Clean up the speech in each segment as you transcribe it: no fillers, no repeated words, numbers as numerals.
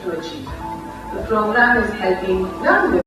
to achieve. The program is helping young women.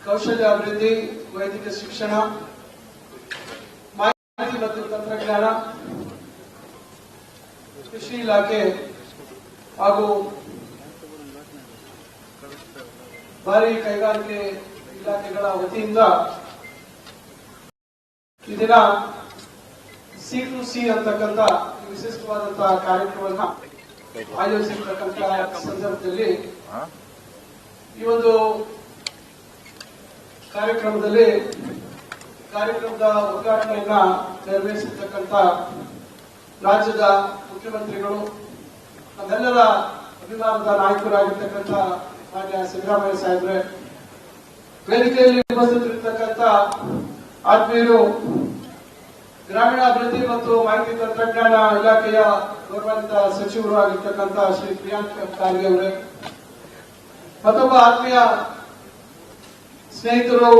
ಕೌಶಲ್ಯ ಅಭಿವೃದ್ಧಿ, ವೈದ್ಯಕೀಯ ಶಿಕ್ಷಣ, ಮಾಹಿತಿ ಮತ್ತು ತಂತ್ರಜ್ಞಾನ, ಕೃಷಿ ಇಲಾಖೆ ಹಾಗೂ ಭಾರಿ ಕೈಗಾರಿಕೆ ಇಲಾಖೆಗಳ ವತಿಯಿಂದ ಈ ದಿನ C2C ಅಂತಕ್ಕಂಥ ವಿಶಿಷ್ಟವಾದಂತಹ ಕಾರ್ಯಕ್ರಮವನ್ನು ಆಯೋಜಿಸಿರ್ತಕ್ಕಂಥ ಸಂದರ್ಭದಲ್ಲಿ ಈ ಒಂದು ಕಾರ್ಯಕ್ರಮದ ಉದ್ಘಾಟನೆಯನ್ನ ನೆರವೇರಿಸಿರ್ತಕ್ಕಂಥ ರಾಜ್ಯದ ಮುಖ್ಯಮಂತ್ರಿಗಳು, ನಮ್ಮೆಲ್ಲರ ಅಭಿಮಾನದ ನಾಯಕರಾಗಿರ್ತಕ್ಕಂಥ ಮಾನ್ಯ ಸಿದ್ದರಾಮಯ್ಯ ಸಾಹೇಬ್ರೆ, ವೇದಿಕೆಯಲ್ಲಿ ಉಪಸ್ಥಿತರಿರ್ತಕ್ಕಂಥ ಆತ್ಮೀಯರು, ಗ್ರಾಮೀಣಾಭಿವೃದ್ಧಿ ಮತ್ತು ಮಾಹಿತಿ ತಂತ್ರಜ್ಞಾನ ಇಲಾಖೆಯ ಗೌರವಾನ್ವಿತ ಸಚಿವರು ಆಗಿರ್ತಕ್ಕಂಥ ಶ್ರೀ ಪ್ರಿಯಾಂಕ್ ಖರ್ಗೆ ಅವರೇ, ಮತ್ತೊಬ್ಬ ಆತ್ಮೀಯ ಸ್ನೇಹಿತರು,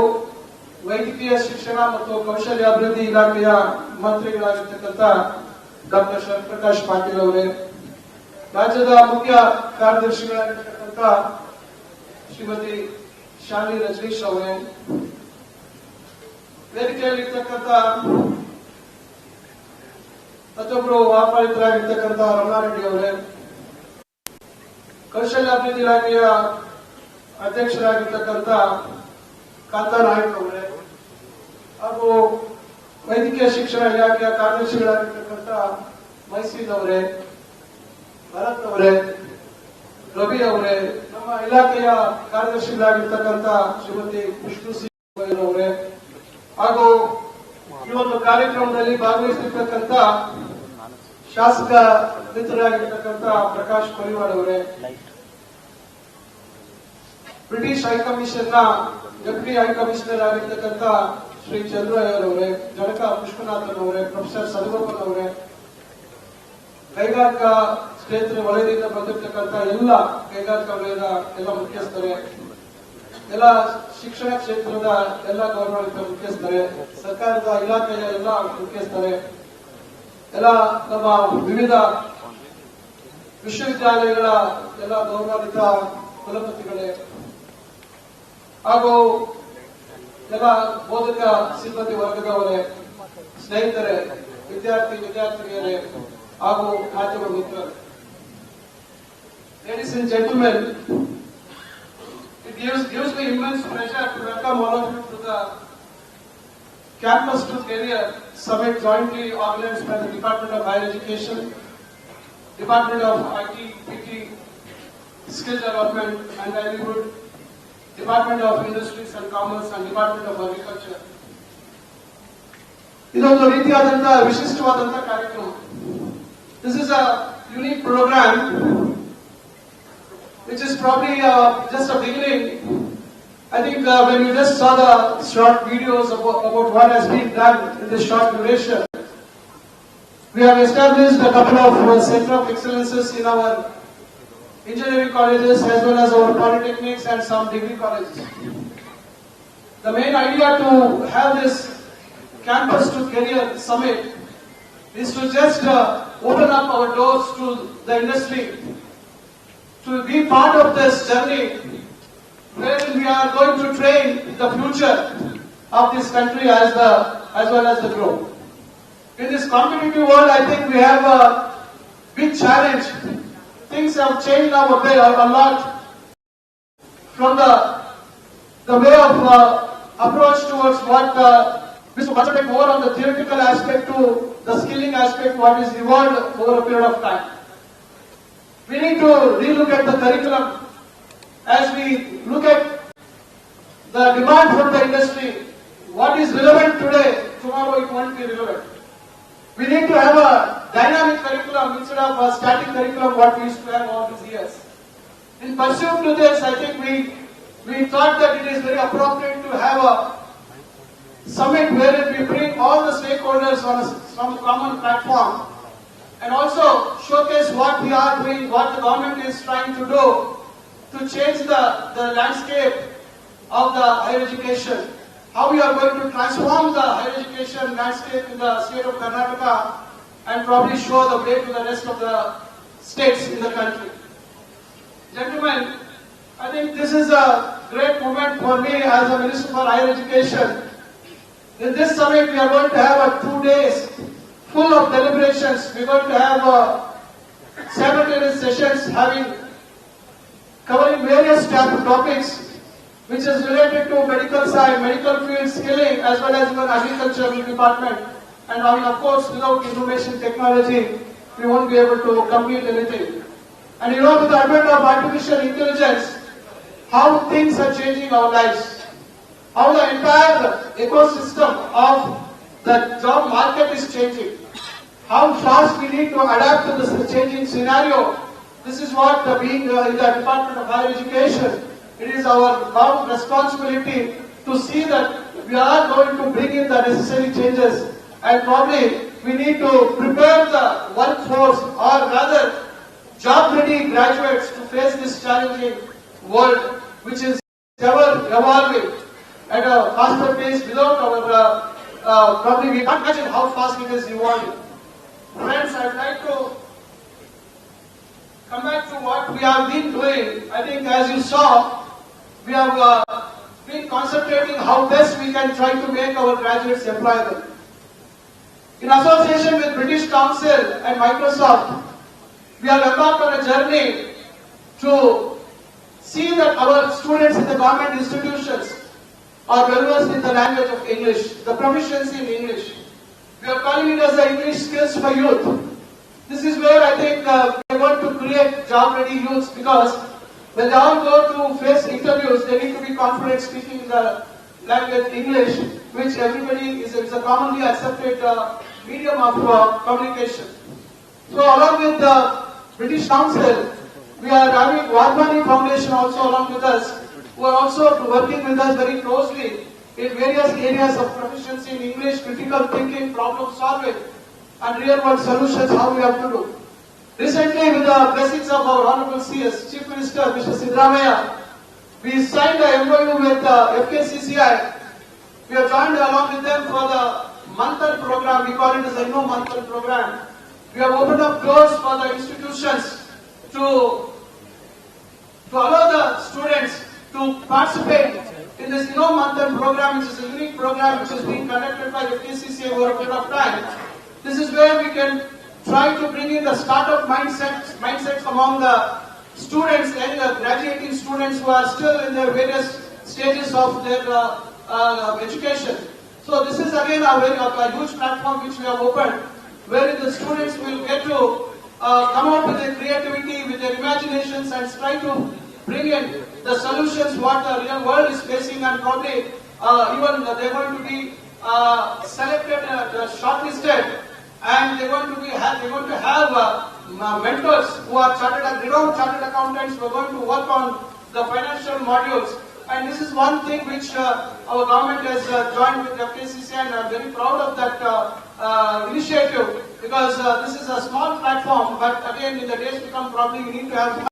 ವೈದ್ಯಕೀಯ ಶಿಕ್ಷಣ ಮತ್ತು ಕೌಶಲ್ಯಾಭಿವೃದ್ಧಿ ಇಲಾಖೆಯ ಮಂತ್ರಿಗಳಾಗಿರ್ತಕ್ಕಂಥ ಡಾಕ್ಟರ್ ಶಿವಪ್ರಕಾಶ್ ಪಾಟೀಲ್ ಅವರೇ, ರಾಜ್ಯದ ಮುಖ್ಯ ಕಾರ್ಯದರ್ಶಿಗಳಾಗಿರ್ತಕ್ಕಂಥ ಶ್ರೀಮತಿ ಶಾಲಿ ರಜನೀಶ್ ಅವರೇ, ವೇದಿಕೆಯಲ್ಲಿರ್ತಕ್ಕಂಥ ಮತ್ತೊಬ್ಬರು ಆಹ್ವಾನಿತರಾಗಿರ್ತಕ್ಕಂಥ ರಮಣಾರೆಡ್ಡಿ ಅವರೇ, ಕೌಶಲ್ಯಾಭಿವೃದ್ಧಿ ಇಲಾಖೆಯ ಅಧ್ಯಕ್ಷರಾಗಿರ್ತಕ್ಕಂಥ ಕಾಂತಾ ನಾಯಕ್ ಅವರೇ, ಹಾಗೂ ವೈದ್ಯಕೀಯ ಶಿಕ್ಷಣ ಇಲಾಖೆಯ ಕಾರ್ಯದರ್ಶಿಗಳಾಗಿರ್ತಕ್ಕಂಥ ಮೈಸೂರ್ ಅವರೇ, ಭರತ್ ಅವರೇ, ರವಿ ಅವರೇ, ನಮ್ಮ ಇಲಾಖೆಯ ಕಾರ್ಯದರ್ಶಿಗಳಾಗಿರ್ತಕ್ಕಂಥ ಶ್ರೀಮತಿ ವಿಷ್ಣು ಸಿಂಗ್ ಅವರೇ, ಹಾಗೂ ಈ ಒಂದು ಕಾರ್ಯಕ್ರಮದಲ್ಲಿ ಭಾಗವಹಿಸಿರ್ತಕ್ಕಂಥ ಶಾಸಕ ಮಿತ್ರರಾಗಿರ್ತಕ್ಕಂಥ ಪ್ರಕಾಶ್ ಪರಿವಾರ್ ಅವರೇ, ಬ್ರಿಟಿಷ್ ಹೈಕಮಿಷನ್ ನ ಡೆಪ್ಯೂಟಿ ಹೈಕಮಿಷನರ್ ಆಗಿರ್ತಕ್ಕಂಥ ಶ್ರೀ ಚಂದ್ರಯ್ಯರ್ ಅವರೇ, ಜನಕ ಪುಷ್ಪನಾಥನ್ ಅವರೇ, ಪ್ರೊಫೆಸರ್ ಸದಗೋಪನ್ ಅವರೇ, ಕೈಗಾರಿಕಾ ಕ್ಷೇತ್ರ ವಲಯದಿಂದ ಬಂದಿರತಕ್ಕಂಥ ಎಲ್ಲ ಕೈಗಾರಿಕಾ ವಲಯದ ಎಲ್ಲ ಮುಖ್ಯಸ್ಥರೇ, ಎಲ್ಲ ಶಿಕ್ಷಣ ಕ್ಷೇತ್ರದ ಎಲ್ಲ ಗೌರವಾನ್ವಿತ ಮುಖ್ಯಸ್ಥರೇ, ಸರ್ಕಾರದ ಇಲಾಖೆಯ ಎಲ್ಲ ಮುಖ್ಯಸ್ಥರೇ, ಎಲ್ಲ ನಮ್ಮ ವಿವಿಧ ವಿಶ್ವವಿದ್ಯಾಲಯಗಳ ಎಲ್ಲ ಗೌರವಾನ್ವಿತ ಕುಲಪತಿಗಳೇ ಹಾಗೂ ಎಲ್ಲ ಬೋಧಕ ಸಿಬ್ಬಂದಿ ವರ್ಗದವರೇ, ಸ್ನೇಹಿತರೆ, ವಿದ್ಯಾರ್ಥಿನಿಯರೇ ಹಾಗೂ ಮಾಧ್ಯಮ ಮಿತ್ರರೇ. Ladies and gentlemen, it gives me immense pleasure to welcome all of you to the Campus to Career Summit jointly organized by the Department of Higher Education, Department of IT, PT, Skill Development and Livelihood, Department of Industries and Commerce and Department of Agriculture. ಇದೊಂದು ರೀತಿಯಾದಂತಹ ವಿಶಿಷ್ಟವಾದಂತಹ ಕಾರ್ಯಕ್ರಮ. This is a unique program which is probably just a beginning. I think when you just saw the short videos about what has been done in this short duration, we have established a couple of center of excellences in our engineering colleges as well as our polytechnics and some degree colleges. The main idea to have this Campus to Career Summit is to just open up our doors to the industry, to be part of this journey where we are going to train the future of this country as well as the globe. In this competitive world, I think we have a big challenge. Things have changed now a lot from the way of approach towards what we should concentrate more on the theoretical aspect to the skilling aspect, what is evolved over a period of time. We need to relook at the curriculum as we look at the demand from the industry. What is relevant today, tomorrow it won't be relevant. We need to have a dynamic curriculum instead of a static curriculum what we used to have all these years. In pursuit to this, I think we thought that it is very appropriate to have a summit wherein we bring all the stakeholders on some common platform and also showcase what we are doing, what the government is trying to do to change the landscape of the higher education, how we are going to transform the higher education landscape in the state of Karnataka and probably show the way to the rest of the states in the country. Gentlemen, I think this is a great moment for me as a Minister for Higher Education. In this summit, we are going to have 2 days full of deliberations. We are going to have simultaneous sessions covering various topics which is related to medical science, medical field skilling, as well as even agricultural department. And I mean, of course, without information technology, we won't be able to complete anything. And you know, with the advent of artificial intelligence, how things are changing our lives, how the entire ecosystem of the job market is changing, how fast we need to adapt to this changing scenario. This is what being in the Department of Higher Education, it is our bound responsibility to see that we are going to bring in the necessary changes, and probably we need to prepare the workforce, or rather job-ready graduates, to face this challenging world which is ever evolving at a faster pace. Without our probably we can't imagine how fast it is evolving. Friends, I would like to come back to what we have been doing. I think, as you saw, we have been concentrating how best we can try to make our graduates employable. In association with British Council and Microsoft, we have embarked on a journey to see that our students in the government institutions are well versed in the language of English, the proficiency in English. We are calling it as the English skills for youth. This is where I think we are going to create job-ready youths, because when they all go to face interviews, they need to be confident speaking the language English, which everybody is a commonly accepted medium of communication. So along with the British Council, we are having Varmani Foundation also along with us, who are also working with us very closely in various areas of proficiency in English, critical thinking, problem solving, and real world solutions, how we have to do. Recently, with the blessings of our Honorable CS, Chief Minister, Mr. Siddaramaiah, we signed a MOU with FKCCI. We have joined along with them for the Manthal program. We call it as the Manthal program. We have opened up doors for the institutions to allow the students to participate in this Manthal program, which is a unique program which is being conducted by FKCCI over a period of time. This is where we can try to bring in the startup mindsets among the students and the graduating students who are still in their various stages of their education. So this is again a huge platform which we have opened, where the students will get to come out with their creativity, with their imaginations, and try to bring in the solutions what the real world is facing, and probably even they're going to be selected, shortlisted, and they're going to have mentors who are renowned chartered accountants who are going to work on the financial modules. And this is one thing which our government has joined with FKCCI, and I'm very proud of that initiative, because this is a small platform, but again in the days to come probably we need to have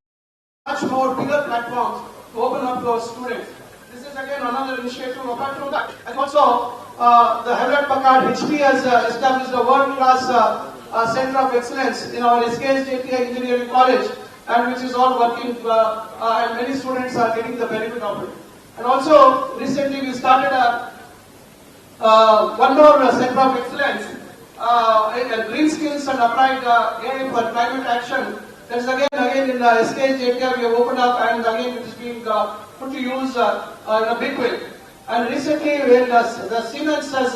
much more bigger platforms to open up to our students. This is again another initiative. Apart from that, and also the Hewlett Packard HP has established a world-class Center of Excellence in our SKSJTI Engineering College, and which is all working, and many students are getting the benefit of it. And also, recently we started one more Center of Excellence, Green Skills and Applied AI for Climate Action. That is again in SKSJTI we have opened up, and again it is being put to use in a big way. And recently, when the Siemens has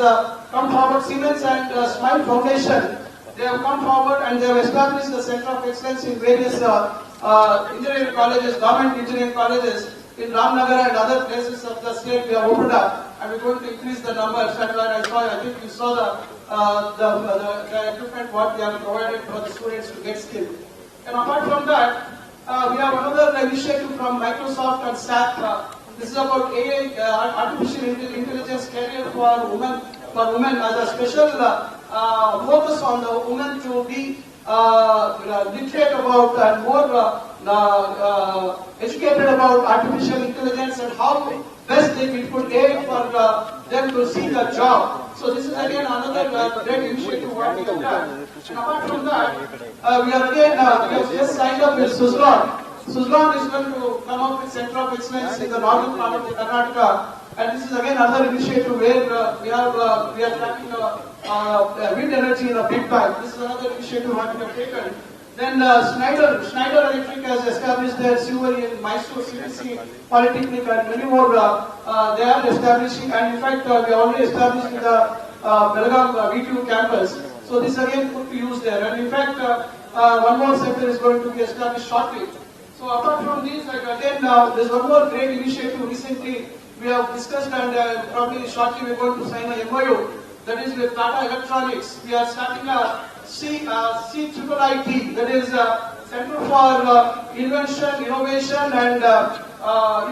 come forward, Siemens and Smile Foundation, they have come forward and they have established the Center of Excellence in various engineering colleges, government engineering colleges in Ramnagar and other places of the state. We have opened up, and we're going to increase the numbers. And I think you saw the equipment what they have provided for the students to get skilled. And apart from that, we have another initiative from Microsoft and SAP. This is about AI, artificial intelligence career for women as a special focus on the women to be literate about and more educated about artificial intelligence and how best they will put AI for them to seek a job. So this is again another great initiative what we have done. And apart from that, we have just signed up with Suzlon. Suzlon is going to come up with Center of Excellence in the northern part of the Karnataka, and this is again another initiative where we are tracking wind energy in a big bang. This is another initiative what we have taken. Then Schneider Electric has established their Siveri in Mysore CBC Polytechnic, and many more they are establishing, and in fact we are already established in the Belgaum V2 campus. So this again put to use there, and in fact one more center is going to be established shortly. So apart from these, again there's one more great initiative recently we have discussed, and probably shortly we're going to sign a MOU. That is with Tata Electronics. We are starting a CIIT, that is Center for Invention, Innovation and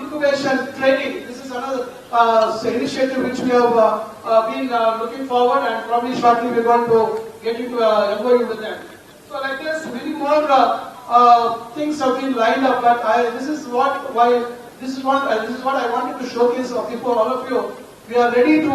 Incubation Training. This is another initiative which we have been looking forward, and probably shortly we're going to get into a MOU with them. So like this, many more things have been lined up, but this is what I wanted to showcase before all of you. We are ready to,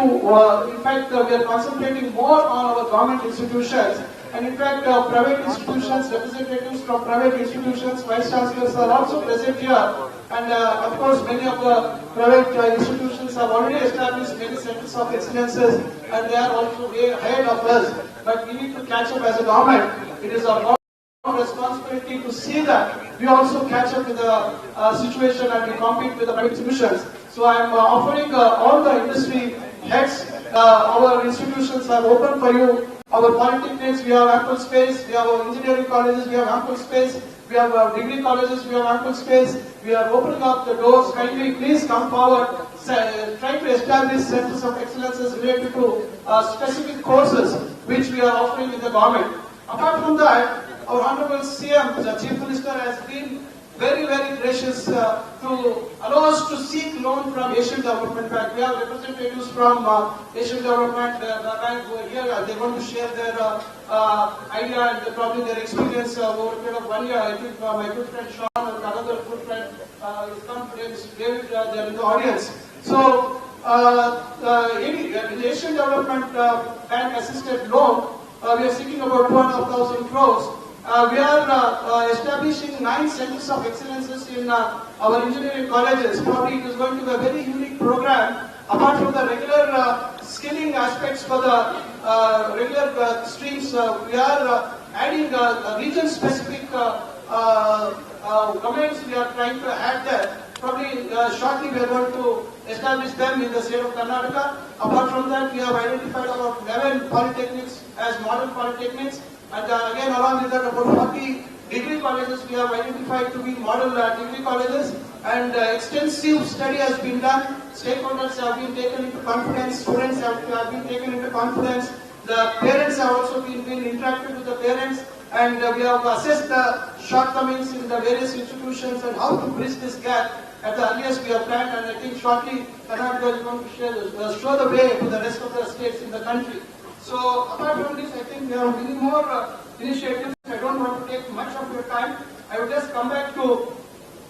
in fact, we are concentrating more on our government institutions, and in fact, private institutions, representatives from private institutions, vice chancellors are also present here, and of course, many of the private institutions have already established many centers of excellences, and they are also way ahead of us. But we need to catch up as a government. It is our responsibility to see that we also catch up with the situation and we compete with the private institutions. So I am offering all the industry heads, our institutions are open for you. Our polytechnics, we have ample space. We have our engineering colleges, we have ample space. We have our degree colleges, we have ample space. We are opening up the doors. Kindly please come forward. Try to establish centers of excellences related to specific courses which we are offering in the government. Apart from that, our Honorable CM, the Chief Minister, has been very, very gracious to allow us to seek loan from Asian Development Bank. We have representatives from Asian Development Bank who are here. They want to share their idea and probably their experience over a period of 1 year. I think my good friend Sean and another good friend is come today, Mr. David, they are in the audience. So, the Asian Development Bank assisted loan, we are seeking about 2,500 crores. We are establishing 9 centers of excellences in our engineering colleges. Probably it is going to be a very unique program. Apart from the regular skilling aspects for the regular streams, we are adding region-specific domains we are trying to add there. Probably shortly we are going to establish them in the state of Karnataka. Apart from that, we have identified about 11 polytechnics as model polytechnics. And again, along with that, about 40 degree colleges we have identified to be model degree colleges. And extensive study has been done. Stakeholders have been taken into confidence. Students have been taken into confidence. The parents have also been interacted with the parents. And we have assessed the shortcomings in the various institutions and how to bridge this gap. At the earliest we have planned, and I think shortly Kannada is going to show the way to the rest of the states in the country. So apart from this, I think there are many more initiatives. I don't want to take much of your time. I will just come back to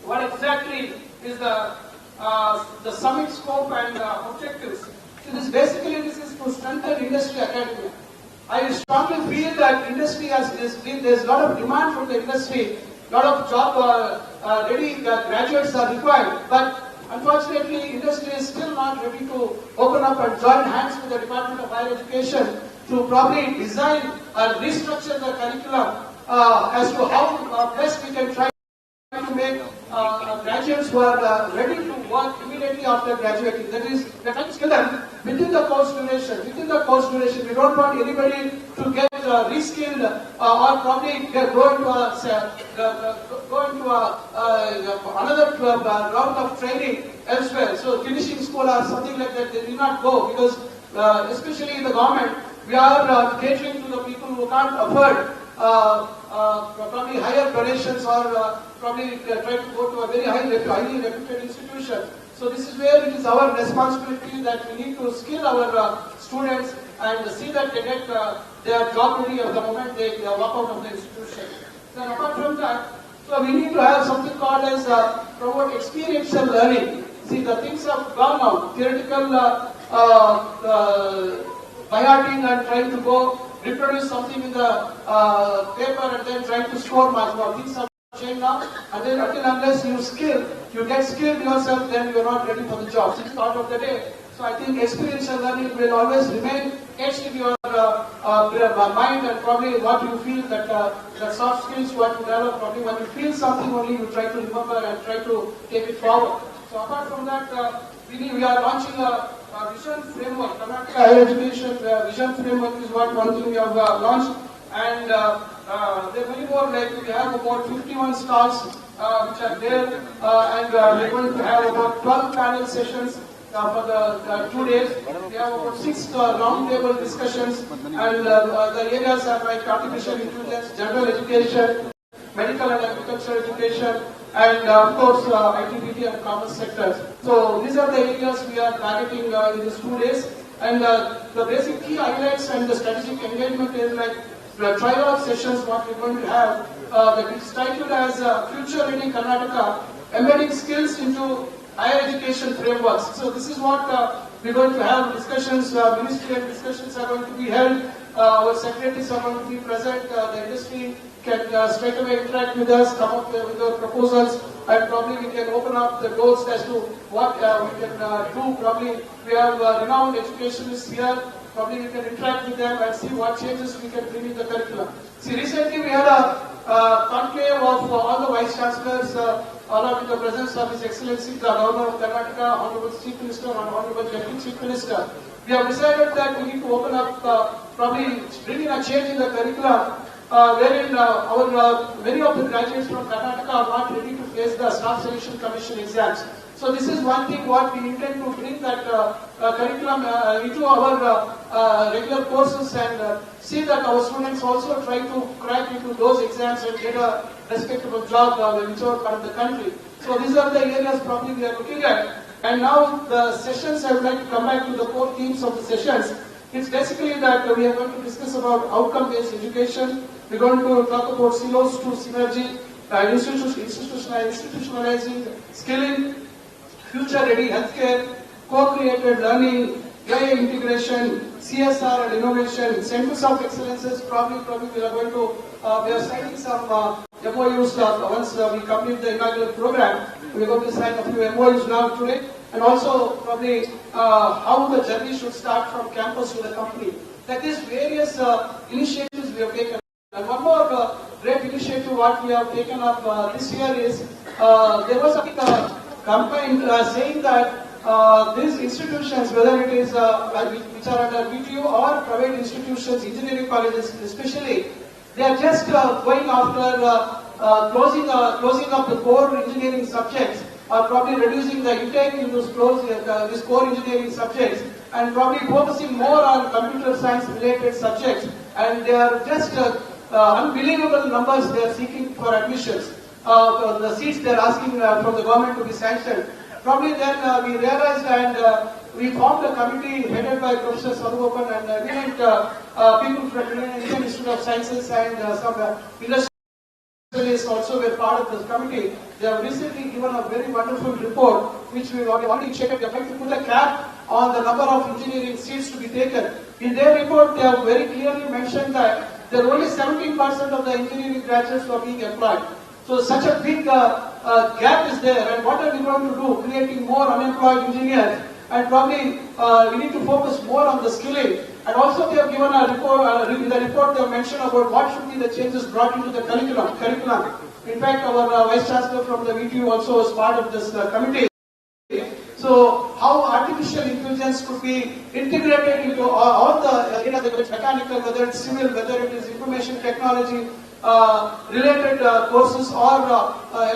what exactly is the summit scope and objectives. So this is to strengthen industry academia. I strongly feel that industry there's a lot of demand from the industry. A lot of job ready graduates are required, but unfortunately industry is still not ready to open up and join hands with the Department of Higher Education to probably design and restructure the curriculum as to how best we can try to make graduates who are ready to work immediately after graduating. That is, we are trying to skill them within the course duration. We don't want anybody to get reskilled or probably go into another round of training elsewhere. So finishing school or something like that, they do not go because especially in the government, we are catering to the people who can't afford probably higher donations or probably try to go to a very highly reputed institution. So this is where it is our responsibility that we need to skill our students and see that they get their job ready at the moment they walk out of the institution. Then apart from that, so we need to have something called as promote experiential learning. See, the things have gone out. Theoretical by hearting and trying to go reproduce something in the paper and then trying to score marks. Now things have changed now, and then until unless you get skilled yourself, then you are not ready for the job. It's part of the day. So I think experiential learning will always remain etched in your mind, and probably what you feel that soft skills what you develop, probably when you feel something only you try to remember and try to take it forward. So apart from that, we are launching a vision framework. Kannada Higher Education vision framework is one thing we have launched, and there are many more. Like we have about 51 stalls which are there, and we're going to have about 12 panel sessions for the 2 days. We have about 6 round-table discussions, and the areas are like artificial intelligence, general education, medical and agricultural education, and of course IT, and commerce sectors. So these are the areas we are targeting in these 2 days. And the basic key highlights and the strategic engagement is like the trial sessions what we're going to have. That is titled as Future Ready Karnataka, Embedding Skills into Higher Education Frameworks. So this is what we're going to have discussions, ministerial discussions are going to be held. Our secretaries are going to be present. The industry can straight away interact with us, come up with the proposals, and probably we can open up the doors as to what we can do. Probably we have renowned educationists here. Probably we can interact with them and see what changes we can bring in the curriculum. See, recently we had a conclave of all the vice chancellors, along with the presence of His Excellency, the Governor of Karnataka, Honorable Chief Minister, and Honorable Deputy Chief Minister. We have decided that we need to open up, probably bring in a change in the curriculum wherein many of the graduates from Karnataka are not ready to face the Staff Selection Commission exams. So this is one thing what we intend to bring that curriculum into our regular courses and see that our students also try to crack into those exams and get a respectable job whichever part of the country. So these are the areas probably we are looking at. And now the sessions, I would like to come back to the core themes of the sessions. It's basically that we are going to discuss about outcome-based education. We're going to talk about silos to synergy, institutionalizing, skilling, future-ready healthcare, co-created learning, AI integration, CSR and innovation, centers of excellences. Probably we are going to we are signing some MOUs once we complete the inaugural program. We are going to sign a few MOUs now today, and also probably how the journey should start from campus to the company. Like these various initiatives we have taken. And one more great initiative what we have taken up this year is there was a campaign saying that these institutions, whether it is which are under BTU or private institutions, engineering colleges especially, they are just going after closing up the core engineering subjects, or probably reducing the intake in those these core engineering subjects, and probably focusing more on computer science related subjects. And they are just unbelievable numbers they are seeking for admissions. The seats they are asking from the government to be sanctioned. Probably then we realized and we formed a committee headed by Professor Sadhugopan and eminent people from the Indian Institute of Sciences and some industrialists also were part of this committee. They have recently given a very wonderful report which we already checked. They are trying to put a cap on the number of engineering seats to be taken. In their report, they have very clearly mentioned that there are only 17% of the engineering graduates who are being employed. So such a big gap is there, and what are we going to do? Creating more unemployed engineers, and probably we need to focus more on the skilling. And also they have given a report, in the report they have mentioned about what should be the changes brought into the curriculum. In fact, our Vice Chancellor from the VTU also was part of this committee. So how artificial intelligence could be integrated into all the areas, whether it's mechanical, whether it's civil, whether it is information technology, related courses or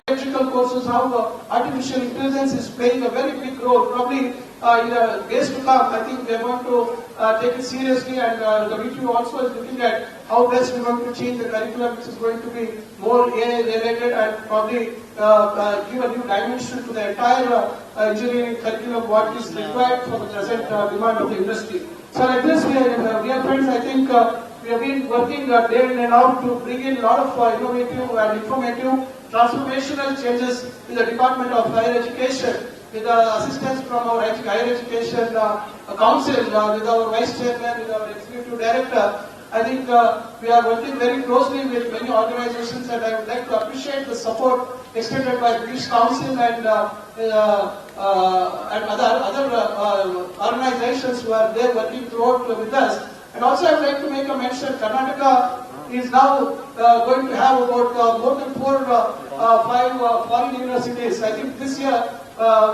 electrical courses, how artificial intelligence is playing a very big role. Probably in the days to come, I think we are going to take it seriously, and the VTU also is looking at how best we are going to change the curriculum, which is going to be more AI related and probably give a new dimension to the entire engineering curriculum, what is required for the present demand of the industry. So like this, we are friends, I think we have been working day in and out to bring in a lot of innovative and informative transformational changes in the Department of Higher Education with the assistance from our Higher Education Council, with our Vice Chairman, with our Executive Director. I think we are working very closely with many organizations, and I would like to appreciate the support extended by British Council and other organizations who are there working throughout with us. And also I would like to make a mention, Karnataka is now going to have about more than 5 foreign universities. I think this year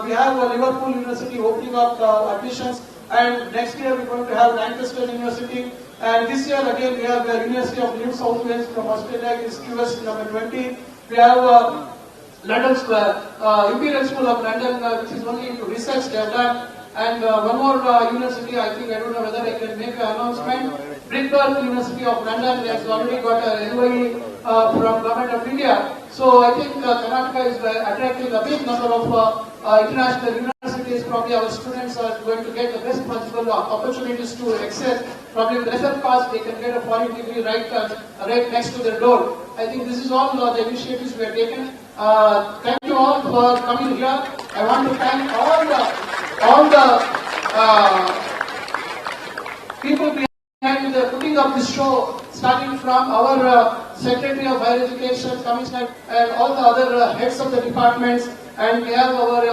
we have Liverpool University opening up admissions, and next year we're going to have Lancaster University, and this year again we have the University of New South Wales from Australia, is QS number 20. We have London Imperial School of London, which is only into research they have done. And one more university, I think, I don't know whether I can make an announcement. Bristol University of London has already got a LOE from Government of India. So I think Karnataka is attracting a big number of international universities. Probably our students are going to get the best possible opportunities to excel. Probably with lesser cost, they can get a foreign degree right next to their door. I think this is all the initiatives we have taken. Thank you all for coming here. I want to thank all the people behind putting up this show, starting from our Secretary of Higher Education, Commissioner, and all the other heads of the departments. And we have our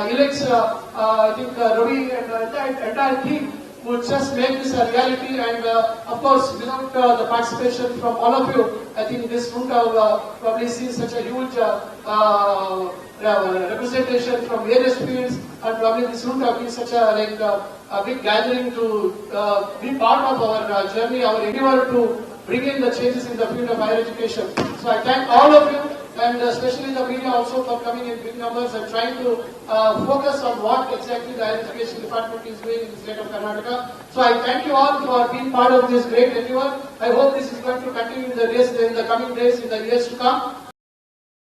elects, I think Ravi and the entire team will just make this a reality. And of course, without the participation from all of you, I think this wouldn't have probably seen such a huge representation from various fields, and probably this wouldn't have been such a big gathering to be part of our journey, our endeavor to bringing the changes in the field of higher education. So I thank all of you, and especially the media also, for coming in big numbers and trying to focus on what exactly the higher education department is doing in the state of Karnataka. So I thank you all for being part of this great endeavor. I hope this is going to continue in the coming days, in the years to come.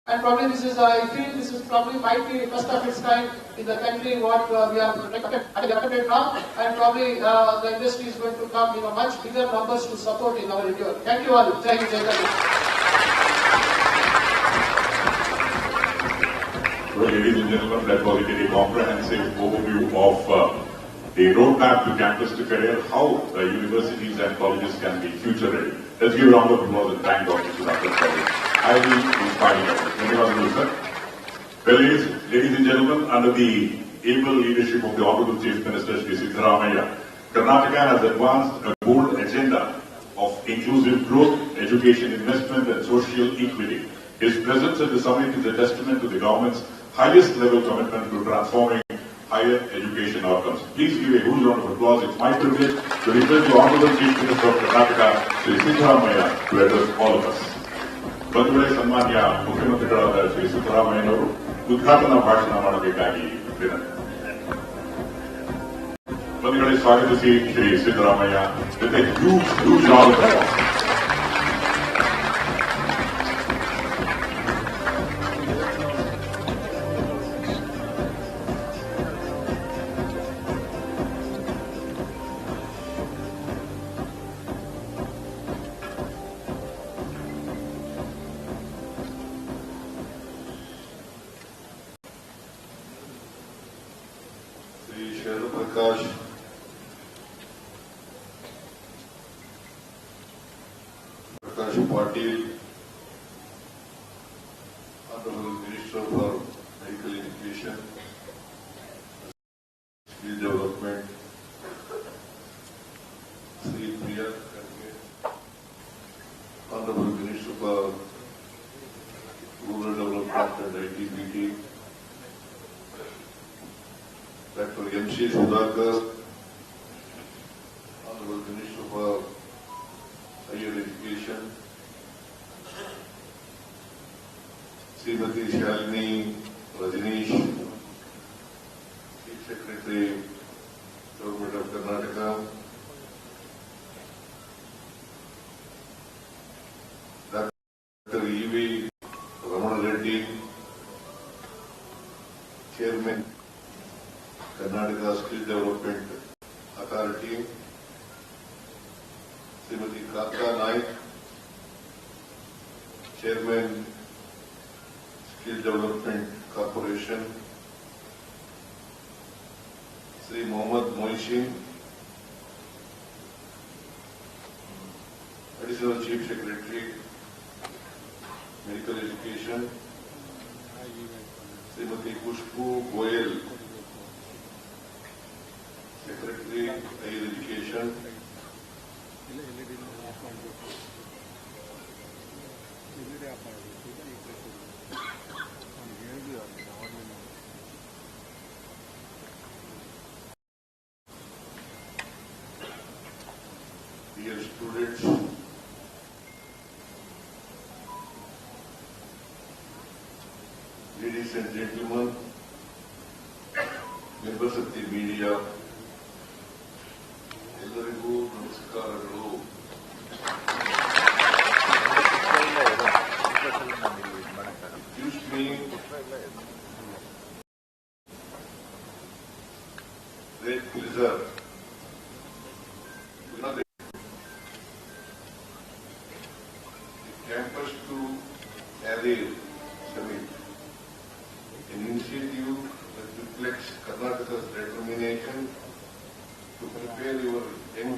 And probably this is, I feel this is probably might be first of its kind in the country what we have recommended now, and probably the industry is going to come in much bigger numbers to support in our endeavor. Thank you all. Thank you. Well, ladies and gentlemen, that was a very comprehensive overview of the roadmap to campus to career, how universities and colleges can be future ready. Let's give a round of applause and thank Dr. Siddaramaiah for this highly inspiring effort. Well, ladies and gentlemen, under the able leadership of the Honorable Chief Minister, Sri Siddaramaiah, Karnataka has advanced a bold agenda of inclusive growth, education investment and social equity. His presence at the summit is a testament to the government's highest level commitment to transforming higher education outcomes. Please give a huge round of applause. It's my privilege to request the Honorable Chief Minister of Karnataka, Sri Siddaramaiah, to address all of us. ಬಂಧುಗಳೇ, ಸನ್ಮಾನ್ಯ ಮುಖ್ಯಮಂತ್ರಿಗಳಾದ ಶ್ರೀ ಸಿದ್ದರಾಮಯ್ಯನವರು ಉದ್ಘಾಟನಾ ಭಾಷಣ ಮಾಡಬೇಕಾಗಿ ವಿನಂತಿ. ಬಂಧುಗಳೇ, ಸ್ವಾಗತಿಸಿ Shri Siddaramaiah with a huge round of applause. Prakash Patil, Honorable Minister for Medical Education, Skill Development, Sri Priya, Honorable Minister for Rural Development and ITBT, Dr. MC Sudhakar, Honorable Minister for Higher Education, Srimati Shalini Rajneesh, Chief Secretary, Government of Karnataka, Dr. E.V. Ramana Reddy, Chairman, Karnataka Skill Development Authority, Srimati Kannada Naik, Chairman, Skill Development Corporation, Sri Mohammad Moishin, Additional Chief Secretary, Medical Education, Srimati Kushbu Goyal, Secretary, Higher Education, dear students, ladies and gentlemen, members of the media, ಎಲ್ಲರಿಗೂ ನಮಸ್ಕಾರಗಳು. Excuse me, great pleasure. The campus to Career Summit, an initiative that reflects Karnataka's determination to prepare our young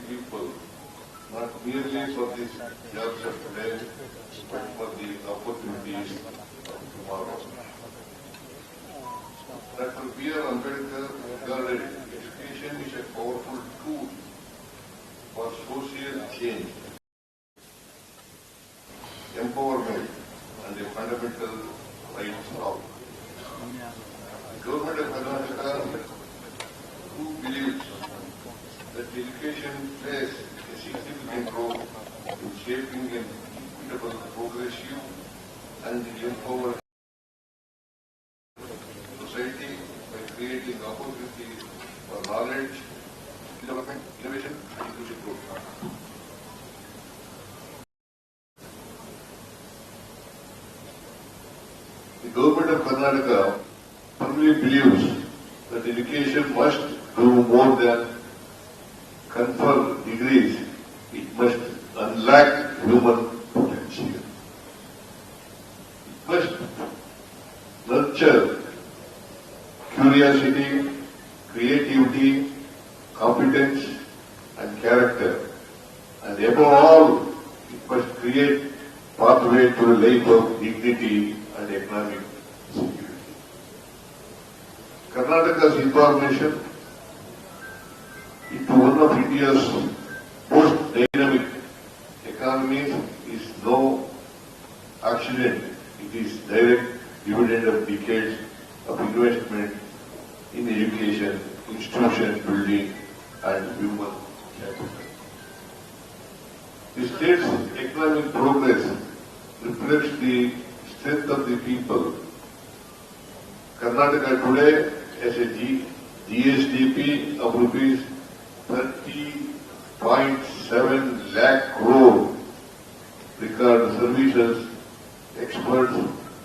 people, not merely for the jobs of today, but for the opportunities of tomorrow. Dr. B.R. Ambedkar regarded education is a powerful tool for social change, empowerment, and a fundamental rights of Government of Karnataka, who believes that education shaping an equitable, progressive and empowered society by creating opportunities for knowledge, development, innovation and inclusive growth. The government of Karnataka firmly believes that education must do more than confer degrees. It must unlock human potential. It must nurture curiosity, creativity, competence and character. And above all, it must create pathway to a life of dignity and economic security. Karnataka's information into one of India's most dynamic economies is no accident. It is direct dividend of decades of investment in education, institution building and human capital. The state's economic progress reflects the strength of the people. Karnataka today has a GSDP of rupees 30.7 lakh crore, record services, experts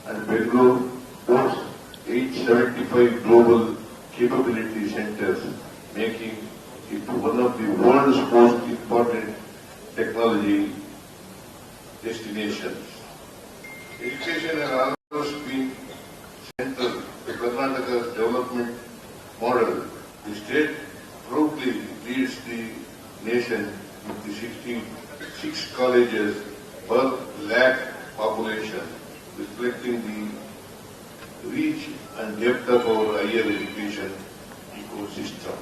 and Bangalore boasts 875 global capability centers, making it one of the world's most important technology destinations. Education has always been central to Karnataka's development model. The state proudly leads the nation with the 66 colleges per lakh population, reflecting the reach and depth of our higher education ecosystem.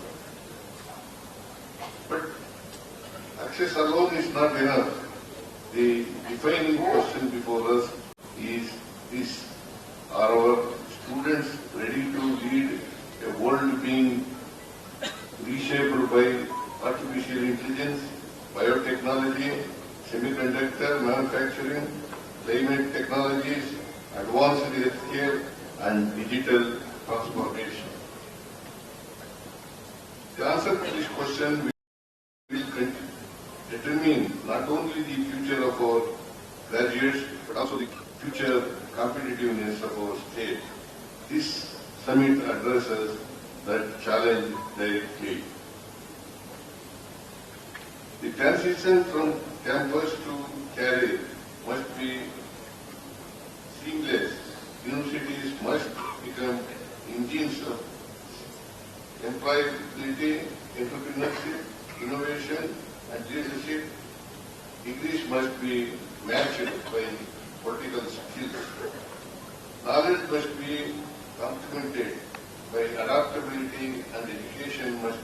But access alone is not enough. The defining question before us is this: are our students ready to lead a world being reshaped by artificial intelligence, biotechnology, semiconductor manufacturing, climate technologies, advanced healthcare and digital transformation? The answer to this question will determine not only the future of our graduates but also the future competitiveness of our state. This summit addresses that challenge directly. The transition from campus to career must be seamless. Universities must become engines of employability, entrepreneurship, innovation and leadership. Degrees must be matched by political skills. Knowledge must be complemented by adaptability, and education must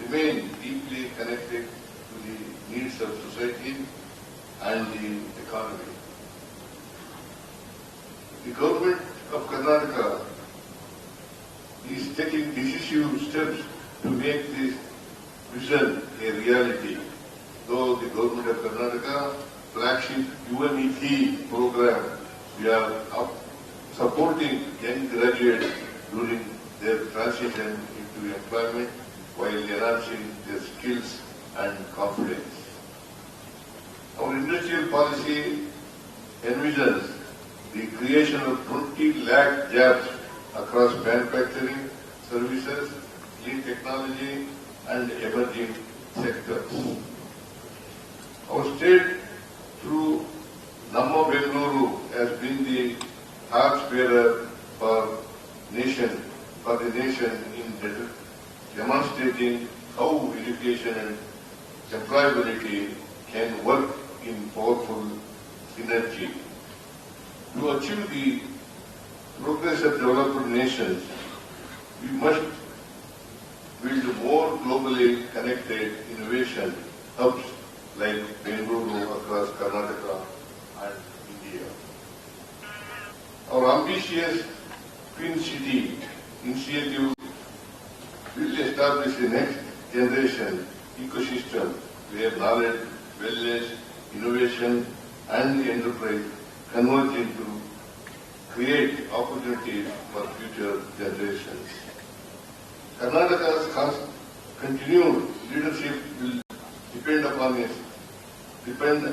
remain deeply connected to the needs of society and the economy. The government of Karnataka is taking decisive steps to make this vision a reality. Though the government of Karnataka flagship UNEP program, we are supporting young graduates during their transition into employment while enhancing their skills and confidence. Our industrial policy envisions the creation of 20 lakh jobs across manufacturing, services, clean technology and emerging sectors. Our state, through Namma Bengaluru, has been the torchbearer for the nation in demonstrating how education and employability can work in powerful synergy. To achieve the progress of developed nations, we must build more globally connected innovation hubs like Bengaluru across Karnataka and India. Our ambitious Twin City initiative will establish the next generation ecosystem where knowledge, wellness, innovation innovation and enterprise converging to create opportunities for future generations. Karnataka's continued leadership will depend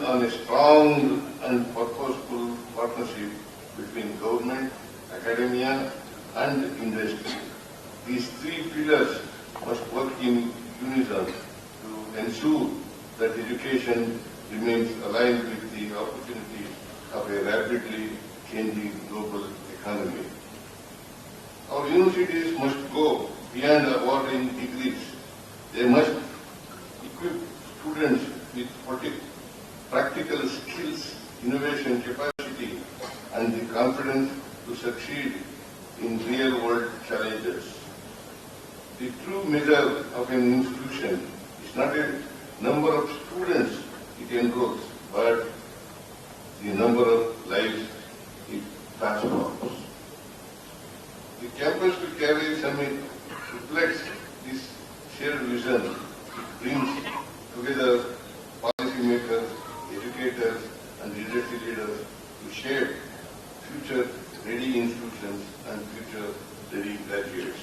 on a strong and purposeful partnership between government, academia and industry. These three pillars must work in unison to ensure that education remains aligned with the opportunities of a rapidly changing global economy. Our universities must go beyond awarding degrees. They must equip students with practical skills, innovation capacity, and the confidence to succeed in real-world challenges. The true measure of an institution is not a number of students it enrolls, but the number of lives it transforms. The campus to carry summit reflects this shared vision. It brings together policymakers, educators, and industry leaders to shape future-ready institutions and future-ready graduates.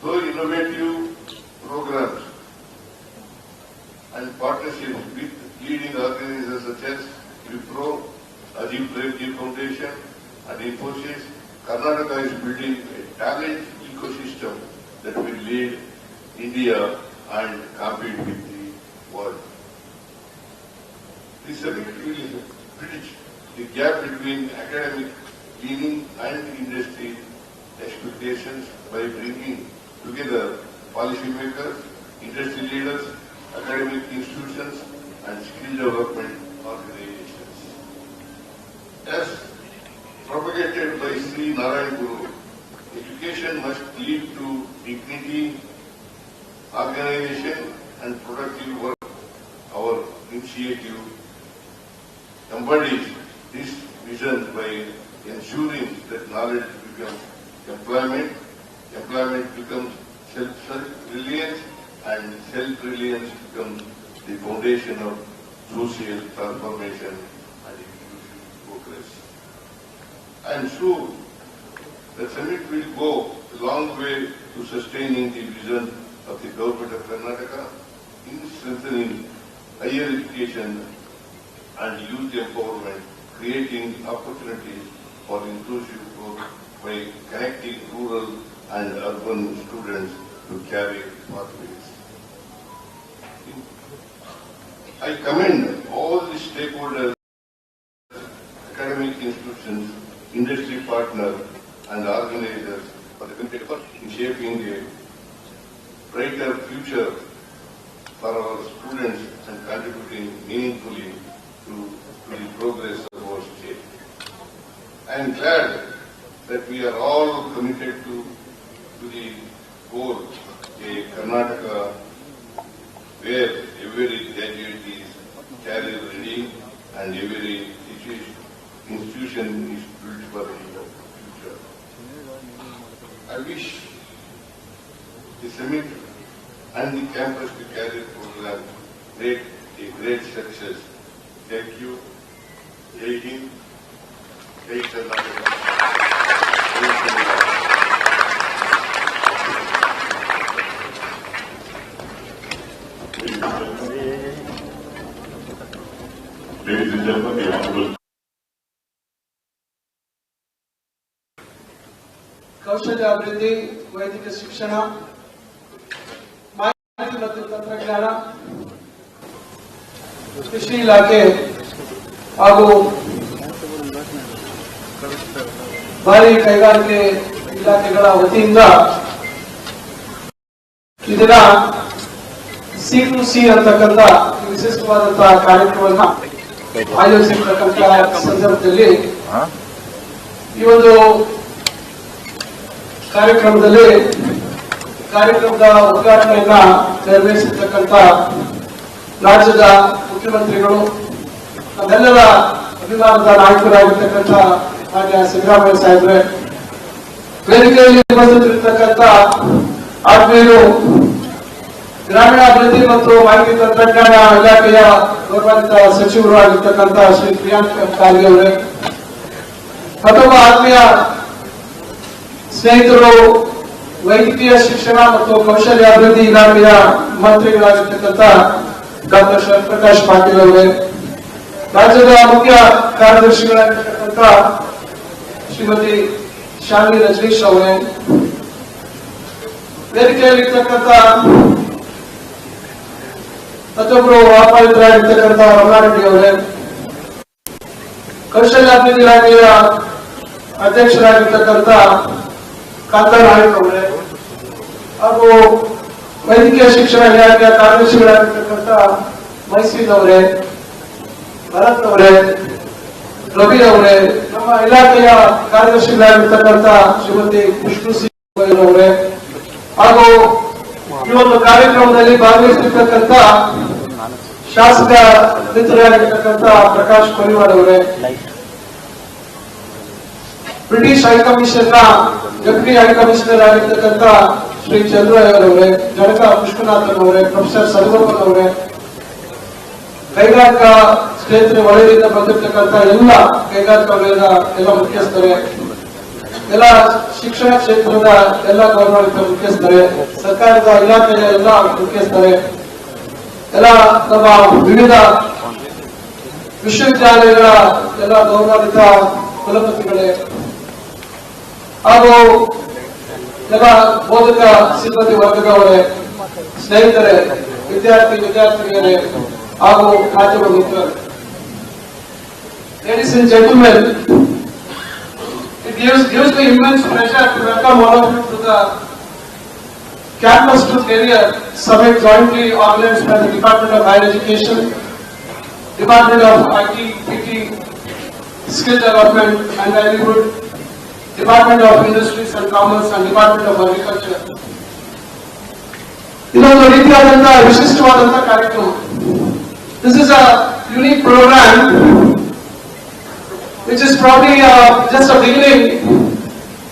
Through innovative programs and partnerships with leading organizations such as Wipro, Ajit Premji Foundation, and Infosys, Karnataka is building a talent ecosystem that will lead India and compete with the world. This summit will bridge the gap between academic learning and industry expectations by bringing together policymakers, industry leaders, academic institutions, and skill development organizations. As propagated by Sri Narayan Guru, education must lead to dignity, organization, and productive work. Our initiative embodies this vision by ensuring that knowledge becomes employment, employment becomes self-reliance, and self-reliance becomes the foundation of social transformation and inclusive progress. I am sure the summit will go a long way to sustaining the vision of the government of Karnataka in strengthening higher education and youth empowerment, creating opportunities for inclusive growth by connecting rural and urban students to career pathways. I commend all the stakeholders, academic institutions, industry partners, and organizers for the committed effort in shaping a brighter future for our students and contributing meaningfully to the progress of our state. I am glad that we are all committed to the goal, a Karnataka where every graduate is career ready and every institution is built for the future. I wish the summit and the campus to career program a great success. Thank you. Jai Hind. Jai Karnataka. Ladies and gentlemen, the Honorable ಕೌಶಲ್ಯ ಅಭಿವೃದ್ಧಿ, ವೈದ್ಯಕೀಯ ಶಿಕ್ಷಣ, ಮಾಹಿತಿ ಮತ್ತು ತಂತ್ರಜ್ಞಾನ, ಕೃಷಿ ಇಲಾಖೆ ಹಾಗೂ ಭಾರಿ ಕೈಗಾರಿಕೆ ಇಲಾಖೆಗಳ ವತಿಯಿಂದ ಈ ದಿನ C2C ಅಂತಕ್ಕಂಥ ವಿಶಿಷ್ಟವಾದಂತಹ ಕಾರ್ಯಕ್ರಮವನ್ನು ಆಯೋಜಿಸಿರ್ತಕ್ಕಂಥ ಸಂದರ್ಭದಲ್ಲಿ ಈ ಒಂದು ಕಾರ್ಯಕ್ರಮದ ಉದ್ಘಾಟನೆಯನ್ನ ನೆರವೇರಿಸಿರ್ತಕ್ಕಂಥ ರಾಜ್ಯದ ಮುಖ್ಯಮಂತ್ರಿಗಳು, ನಮ್ಮೆಲ್ಲರ ಅಭಿಮಾನದ ನಾಯಕರಾಗಿರ್ತಕ್ಕಂಥ ಮಾನ್ಯ ಸಿದ್ದರಾಮಯ್ಯ ಸಾಹೇಬ್ರೆ, ವೇದಿಕೆಯಲ್ಲಿ ಉಪಸ್ಥಿತರಿರ್ತಕ್ಕಂಥ ಆತ್ಮೀಯರು, ಗ್ರಾಮೀಣಾಭಿವೃದ್ಧಿ ಮತ್ತು ಮಾಹಿತಿ ತಂತ್ರಜ್ಞಾನ ಇಲಾಖೆಯ ಗೌರವಾನ್ವಿತ ಸಚಿವರು ಆಗಿರ್ತಕ್ಕಂಥ ಶ್ರೀ ಪ್ರಿಯಾಂಕ್ ಖರ್ಗೆ ಅವರೇ, ಮತ್ತೊಬ್ಬ ಆತ್ಮೀಯ ಸ್ನೇಹಿತರು ವೈದ್ಯಕೀಯ ಶಿಕ್ಷಣ ಮತ್ತು ಕೌಶಲ್ಯಾಭಿವೃದ್ಧಿ ಇಲಾಖೆಯ ಮಂತ್ರಿಗಳಾಗಿರ್ತಕ್ಕಂಥ ಡಾಕ್ಟರ್ ಶಿವಪ್ರಕಾಶ್ ಪಾಟೀಲ್ ಅವರೇ, ರಾಜ್ಯದ ಮುಖ್ಯ ಕಾರ್ಯದರ್ಶಿಗಳಾಗಿರ್ತಕ್ಕಂಥ ಶ್ರೀಮತಿ ಶಾಲಿನಿ ರಜನೀಶ್ ಅವರೇ, ವೇದಿಕೆಯಲ್ಲಿರ್ತಕ್ಕಂಥ ಮತ್ತೊಬ್ಬರು ಆಹ್ವಾನಿತರಾಗಿರ್ತಕ್ಕಂಥ ರಮಣಾರೆಡ್ಡಿ ಅವರೇ, ಕೌಶಲ್ಯಾಭಿವೃದ್ಧಿ ಇಲಾಖೆಯ ಅಧ್ಯಕ್ಷರಾಗಿರ್ತಕ್ಕಂಥ ಕಾಂತಾ ನಾಯಕ್ ಅವರೇ, ಹಾಗೂ ವೈದ್ಯಕೀಯ ಶಿಕ್ಷಣ ಇಲಾಖೆಯ ಕಾರ್ಯದರ್ಶಿಗಳಾಗಿರ್ತಕ್ಕಂಥ ಮೈಸೂರು ಅವರೇ, ಭರತ್ ಅವರೇ, ರವಿ ಅವರೇ, ನಮ್ಮ ಇಲಾಖೆಯ ಕಾರ್ಯದರ್ಶಿಗಳಾಗಿರ್ತಕ್ಕಂಥ ಶ್ರೀಮತಿ ವಿಷ್ಣು ಸಿಂಗ್ ಅವರೇ, ಹಾಗೂ ಈ ಒಂದು ಕಾರ್ಯಕ್ರಮದಲ್ಲಿ ಭಾಗವಹಿಸಿರ್ತಕ್ಕಂಥ ಶಾಸಕ ಮಿತ್ರರಾಗಿರ್ತಕ್ಕಂಥ ಪ್ರಕಾಶ್ ಪರಿವಾರ್ ಅವರೇ, ಬ್ರಿಟಿಷ್ ಹೈಕಮಿಷನ್ನ ಡೆಪ್ಯೂಟಿ ಹೈಕಮಿಷನರ್ ಆಗಿರ್ತಕ್ಕಂಥ ಶ್ರೀ ಚಂದ್ರಯ್ಯ ಅವರೇ, ಜನಕ ವಿಶ್ವನಾಥನ್ ಅವರೇ, ಪ್ರೊಫೆಸರ್ ಸದಗೋಪಾಲ್ ಅವರೇ, ಕೈಗಾರಿಕಾ ಕ್ಷೇತ್ರ ವಲಯದಿಂದ ಬಂದಿರತಕ್ಕಂಥ ಎಲ್ಲ ಕೈಗಾರಿಕಾ ವಲಯದ ಎಲ್ಲ ಮುಖ್ಯಸ್ಥರೇ, ಎಲ್ಲ ಶಿಕ್ಷಣ ಕ್ಷೇತ್ರದ ಎಲ್ಲ ಗೌರವಾನ್ವಿತ ಮುಖ್ಯಸ್ಥರೇ, ಸರ್ಕಾರದ ಇಲಾಖೆಯ ಎಲ್ಲ ಮುಖ್ಯಸ್ಥರೇ, ಎಲ್ಲ ನಮ್ಮ ವಿವಿಧ ವಿಶ್ವವಿದ್ಯಾಲಯಗಳ ಎಲ್ಲ ಗೌರವಾನ್ವಿತ ಕುಲಪತಿಗಳೇ, ಹಾಗೂ ಎಲ್ಲ ಬೋಧಕ ಸಿಬ್ಬಂದಿ ವರ್ಗದವರೇ, ಸ್ನೇಹಿತರೆ, ವಿದ್ಯಾರ್ಥಿನಿಯರೇ ಹಾಗೂ ಮಾಧ್ಯಮ ಮಿತ್ರರೇ, ladies and gentlemen, it gives me immense pleasure to welcome all of you to the Campus to Career Summit jointly organized by the Department of Higher Education, Department of IT, PT, Skill Development and Livelihood, Department of Industries and Commerce and Department of Agriculture. ಇದೊಂದು ರೀತಿಯಾದಂತಹ ವಿಶಿಷ್ಟವಾದಂತಹ ಕಾರ್ಯಕ್ರಮ. This is a unique program which is probably just a beginning.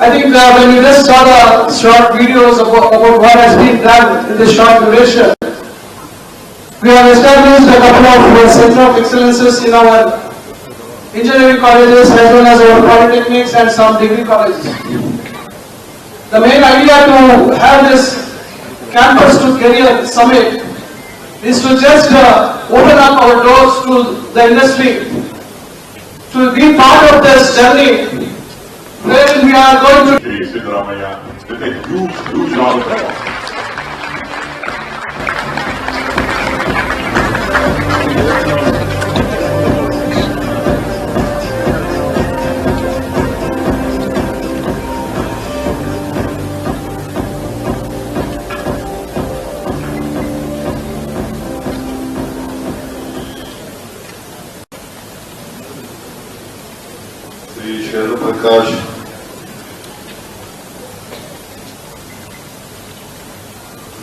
I think when you just saw the short videos about what has been done in this short duration, we have established a couple of centers of excellences in our engineering colleges as well as our polytechnics and some degree colleges. The main idea to have this Campus to Career Summit is to just open up our doors to the industry, to be part of this journey where we are going to CM Siddaramaiah with a huge round of applause.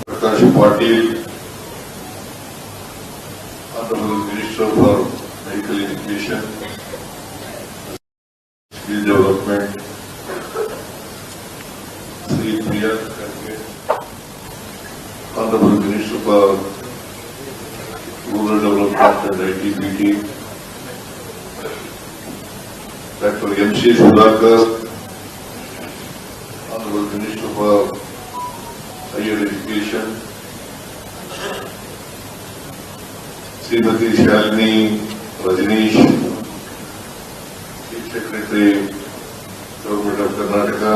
Prakash Patil, Honorable Minister for Medical Education, Skill Development, Sri Priyank Khurge, Honorable Minister for Rural Development and ITBT, Dr. MC Sudhakar, Honorable Minister for Higher Education, Srimati Shalini Rajneesh, Chief Secretary, Government of Karnataka,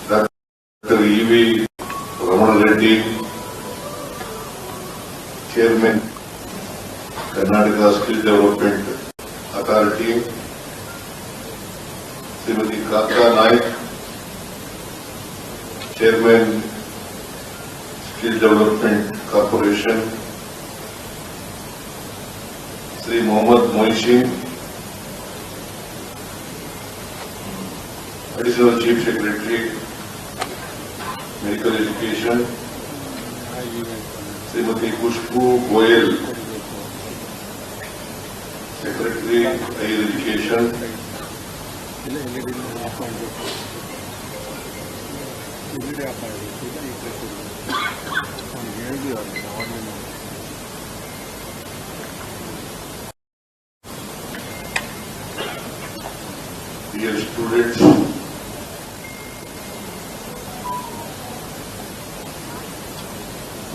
Dr. E.V. Ramanareddy, Chairman, Kannada Skill Development Authority, Srimati Kannada Naik, Chairman, Skill Development Corporation, Sri Mohammad Moishi, Additional Chief Secretary, Medical Education, Srimati Kushbu Goyal, Secretary, Higher Education, Dear students,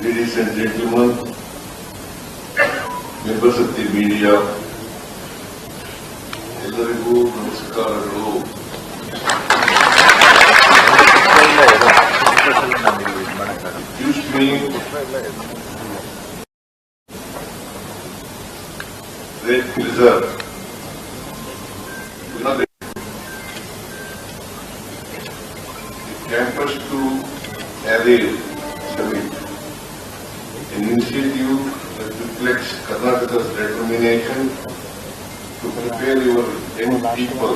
ladies and gentlemen, members of the media, ಎಲ್ಲರಿಗೂ ನಮಸ್ಕಾರಗಳು. Excuse me, great pleasure. Campus to Array Summit, an initiative that reflects Karnataka's determination to prepare our young people,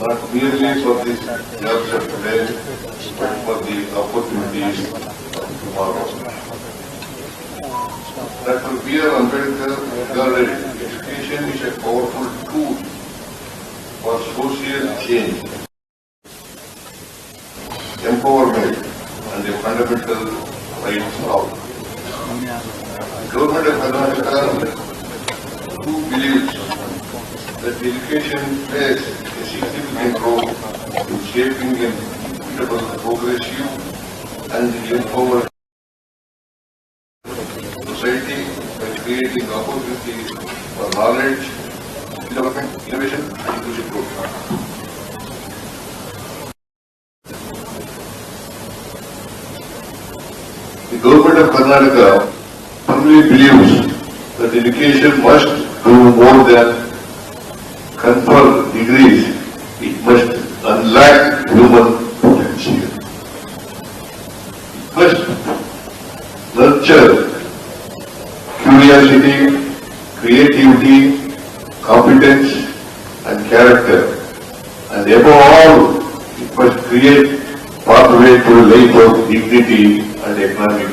not merely for the jobs of today, but for the opportunities of tomorrow. Dr. B.R. Ambedkar regarded education is a powerful tool for social change, empowerment, and the fundamental rights of the government of Karnataka, who believes that education plays a significant role in shaping an equitable, progressive, and empowered society by creating opportunities for knowledge, development, innovation, and inclusive growth. The government of Karnataka firmly believes that education must do more than confer degrees. It must unlock human potential. It must nurture curiosity, creativity, competence, and character, and above all, it must create pathway to a life of dignity and economic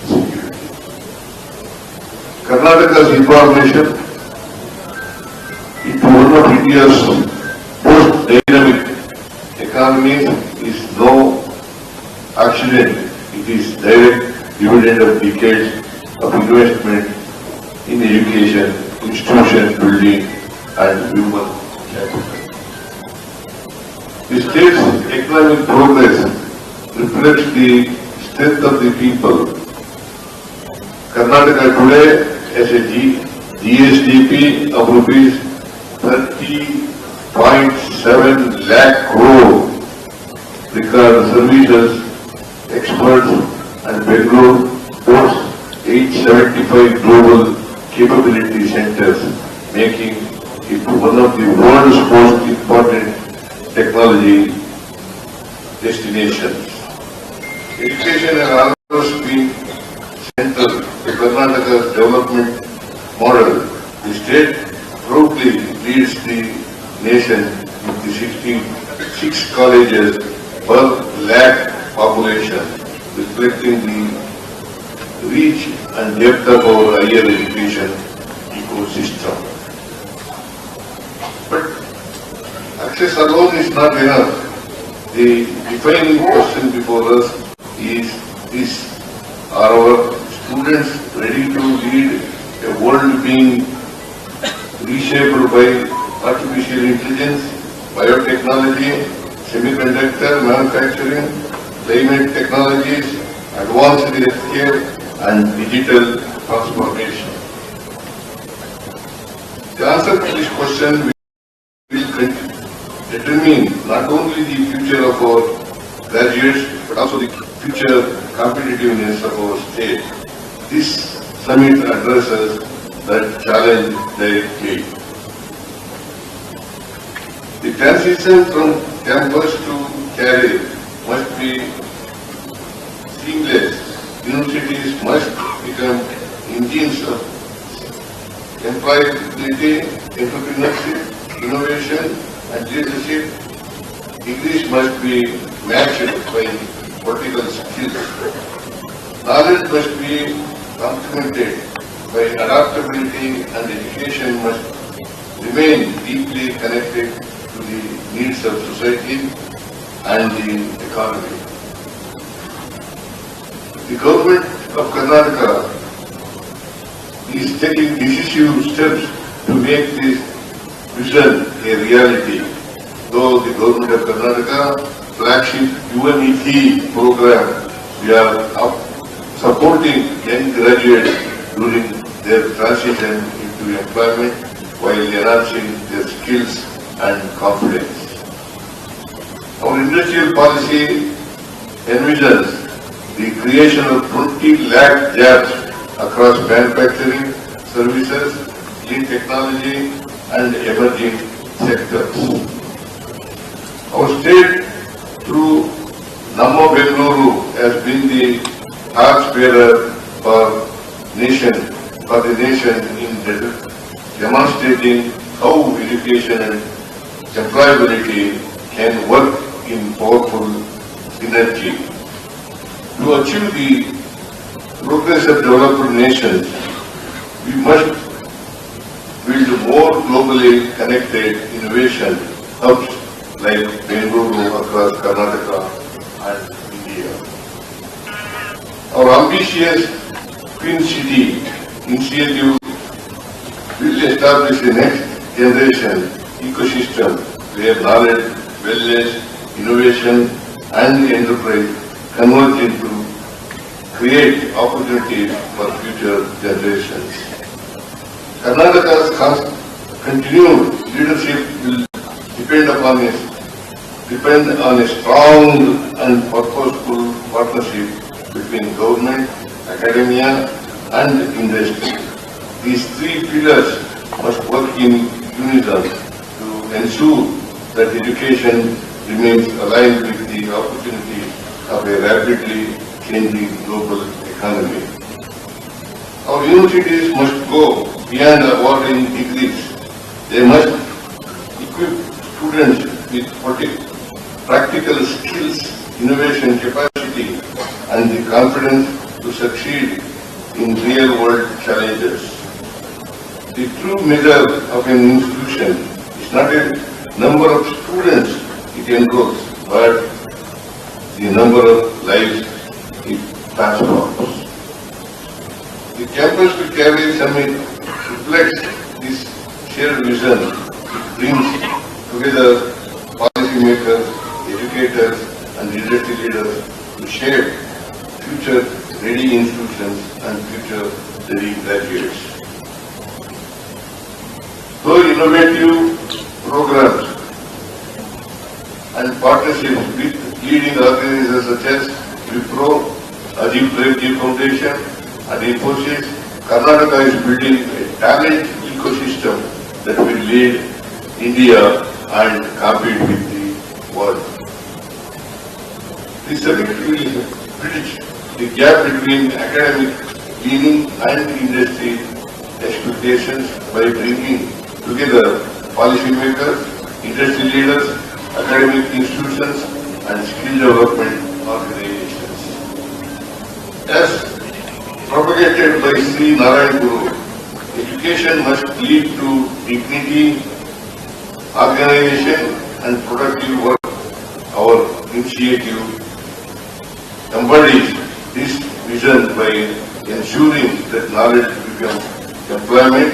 security. Karnataka's incorporation into one of India's most dynamic economies is no accident. It is direct dividend of decades of investment in education, institution building, and human capital. The state's economic progress reflects the strength of the people. Karnataka today has a GSDP of rupees 30.7 lakh crore. Record services, experts, and Bangalore boasts 875 global capability centers, making it one of the world's most important technology destinations. Education has always been central to Karnataka's development model. The state proudly leads the nation with the 66 colleges per lakh population, reflecting the reach and depth of our higher education ecosystem. But access alone is not enough. The defining question before us is this: are our students ready to lead a world being reshaped by artificial intelligence, biotechnology, semiconductor manufacturing, climate technologies, advanced healthcare, and digital transformation? The answer to this question will determine not only the future of our graduates, but also the future competitiveness of our state. This summit addresses that challenge directly. The transition from campus to career must be seamless. Universities must become engines of employability, entrepreneurship, innovation, and leadership. Degrees must be matched by vertical skills. Knowledge must be complemented by adaptability, and education must remain deeply connected to the needs of society and the economy. The government of Karnataka is taking decisive steps to make this vision a reality. Though the government of Karnataka flagship UNET program, we are supporting young graduates during their transition into employment while enhancing their skills and confidence. Our industrial policy envisions the creation of 20 lakh jobs across manufacturing, services, clean technology and emerging sectors. Our state, through Nammo Bengaluru, has been the torchbearer for the nation in demonstrating how education and employability can work in powerful synergy. To achieve the progress of developed nations, we must build more globally connected innovation hubs like Bengaluru across Karnataka and India. Our ambitious Twin City initiative will establish the next generation ecosystem where knowledge, wellness, innovation and enterprise converge into create opportunities for future generations. Karnataka's continued leadership will depend on a strong and purposeful partnership between government, academia and industry. These three pillars must work in unison to ensure that education remains aligned with the opportunity of a rapidly changing global economy. Our universities must go beyond awarding degrees. They must equip students with practical skills, innovation capacity and the confidence to succeed in real-world challenges. The true measure of an institution is not a number of students it enrolls, but the number of lives it transforms. The campus we carry summit reflects this shared vision. It brings together policymakers, educators and industry leaders to shape future-ready institutions and future-ready graduates. Through innovative programs and partnerships with leading organizations such as Wipro, Ajib Premji Foundation and Infosys, Karnataka is building a talent ecosystem that will lead India and compete with the world. This summit will bridge the gap between academic leaning and industry expectations by bringing together policymakers, industry leaders, academic institutions and skill development organizations. As propagated by Sri Narayan Guru, education must lead to dignity, organization and productive work. Our initiative embodies this vision by ensuring that knowledge becomes employment,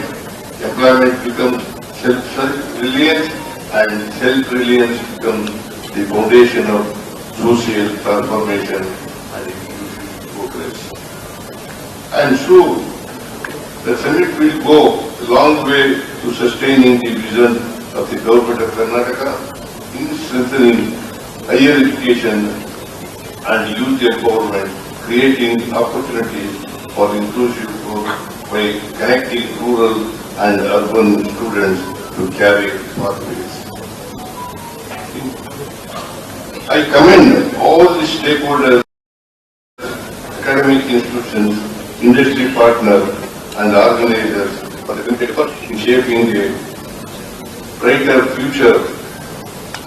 employment becomes self-reliance and self-reliance becomes the foundation of social transformation and inclusive progress. And so, the summit will go a long way to sustaining the vision of the government of Karnataka in strengthening higher education and youth empowerment, creating opportunities for inclusive growth by connecting rural and urban students to career pathways. I commend all the stakeholders, academic institutions, industry partners and organizers for the committed effort in shaping a brighter future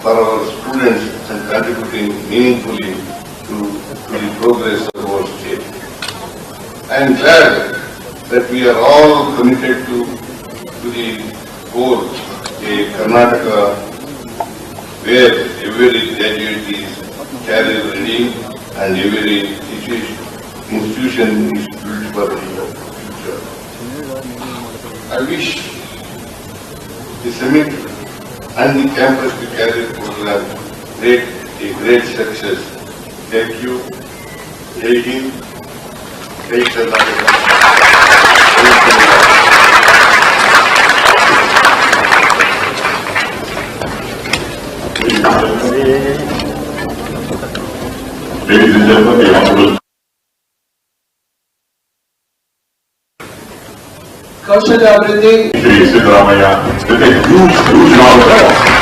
for our students and contributing meaningfully to the progress of our state. I am glad that we are all committed to the goal, a Karnataka where every graduate is career ready and every institution is built for the future. I wish the summit and the campus to career program a great success. Thank you. Jai Hind. Jai Karnataka. Ladies and gentlemen, the Honorable Kaushalya Abhriddhi, CM Siddaramaiah with a huge round of applause.